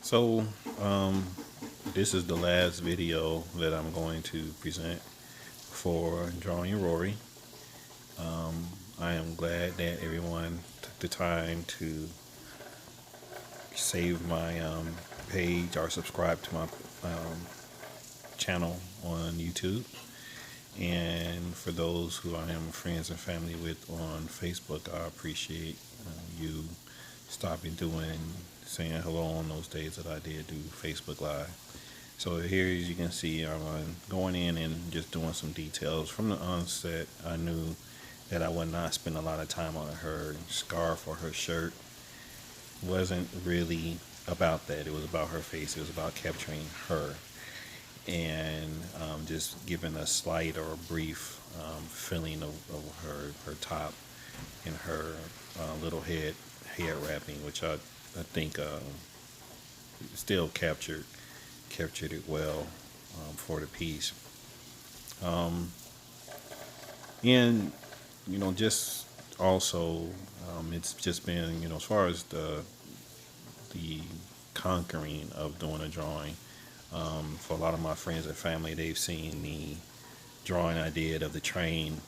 So, um, this is the last video that I'm going to present for Drawing Rory. I am glad that everyone took the time to save my page or subscribe to my channel on YouTube. And for those who I am friends and family with on Facebook, I appreciate you stopping doing and saying hello on those days that I did do Facebook Live. So here, as you can see, I'm going in and just doing some details. From the onset, I knew that I would not spend a lot of time on her scarf or her shirt. It wasn't really about that. It was about her face. It was about capturing her and just giving a slight or a brief feeling of her top and her little head wrapping, which I think still captured it well for the piece. Um, and just also, it's just been as far as the conquering of doing a drawing. For a lot of my friends and family, they've seen the drawing I did of the train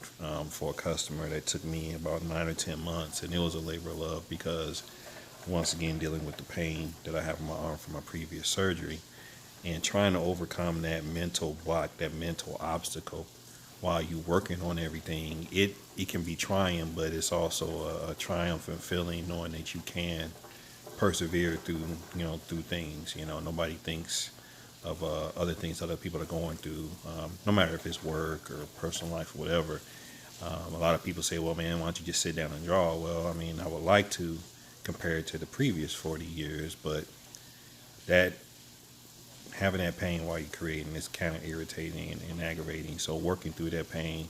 for a customer that took me about 9 or 10 months, and it was a labor of love because once again dealing with the pain that I have in my arm from my previous surgery and trying to overcome that mental block, that mental obstacle while you're working on everything. It can be trying, but it's also a triumphant feeling knowing that you can persevere through through things. Nobody thinks of other things other people are going through, no matter if it's work or personal life or whatever. A lot of people say, well, man, why don't you just sit down and draw? Well, I mean, I would like to compare it to the previous 40 years, but that having that pain while you're creating is kind of irritating and aggravating. So working through that pain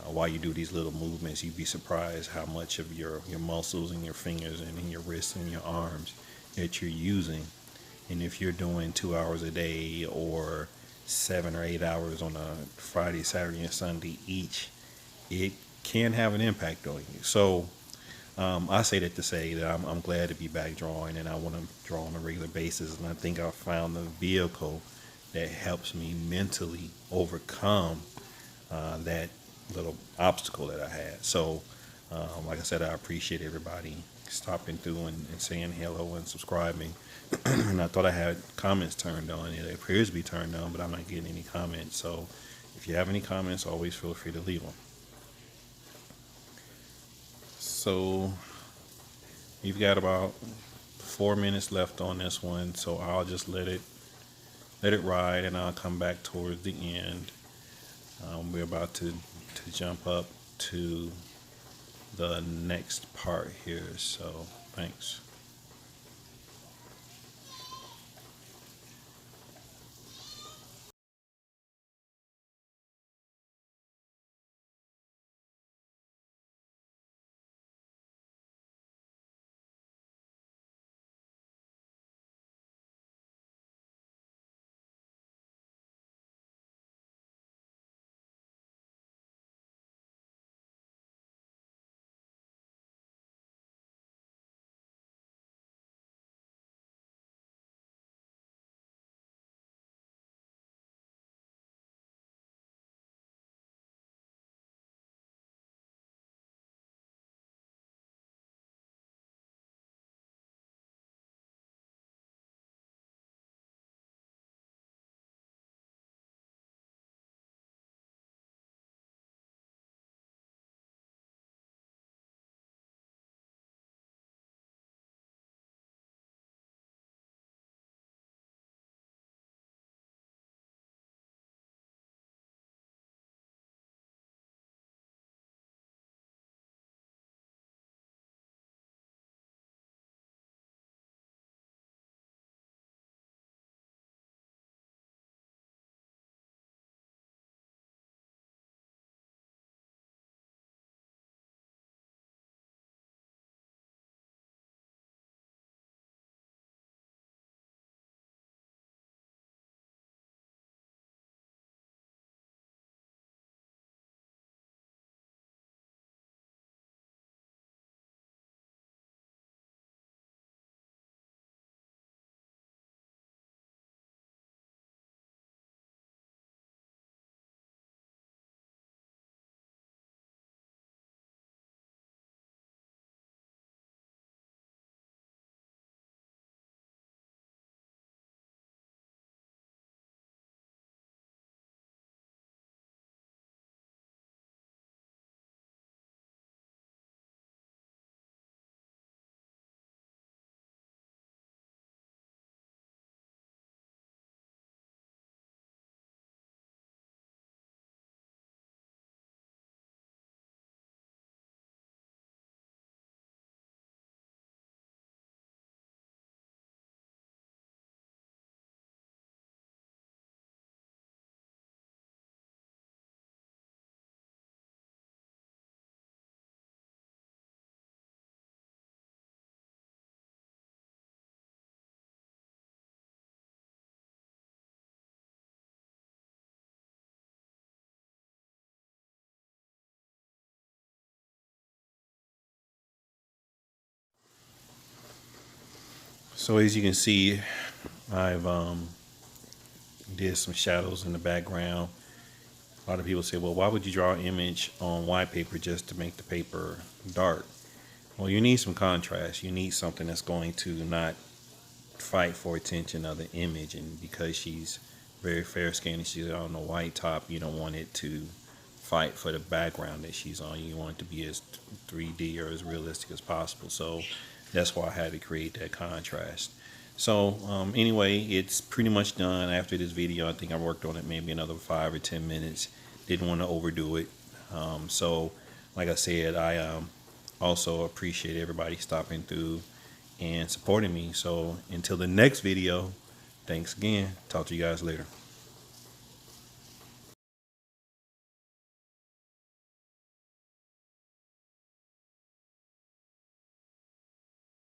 while you do these little movements, you'd be surprised how much of your muscles and your fingers and in your wrists and your arms that you're using. And if you're doing 2 hours a day or 7 or 8 hours on a Friday, Saturday, and Sunday each, it can have an impact on you. So I say that to say that I'm glad to be back drawing, and I want to draw on a regular basis. And I think I found the vehicle that helps me mentally overcome that little obstacle that I had. So, like I said, I appreciate everybody stopping through and saying hello and subscribing. And I thought I had comments turned on. It appears to be turned on, but I'm not getting any comments. So, if you have any comments, always feel free to leave them. So, you've got about 4 minutes left on this one, so I'll just let it ride, and I'll come back towards the end. We're about to jump up to the next part here, so thanks. So as you can see, I've did some shadows in the background. A lot of people say, well, why would you draw an image on white paper just to make the paper dark? Well, you need some contrast. You need something that's going to not fight for attention of the image. And because she's very fair skinned and she's on the white top, you don't want it to fight for the background that she's on. You want it to be as 3D or as realistic as possible. So that's why I had to create that contrast. So anyway, it's pretty much done after this video. I think I worked on it maybe another 5 or 10 minutes. Didn't want to overdo it. So like I said, I also appreciate everybody stopping through and supporting me. So until the next video, thanks again. Talk to you guys later.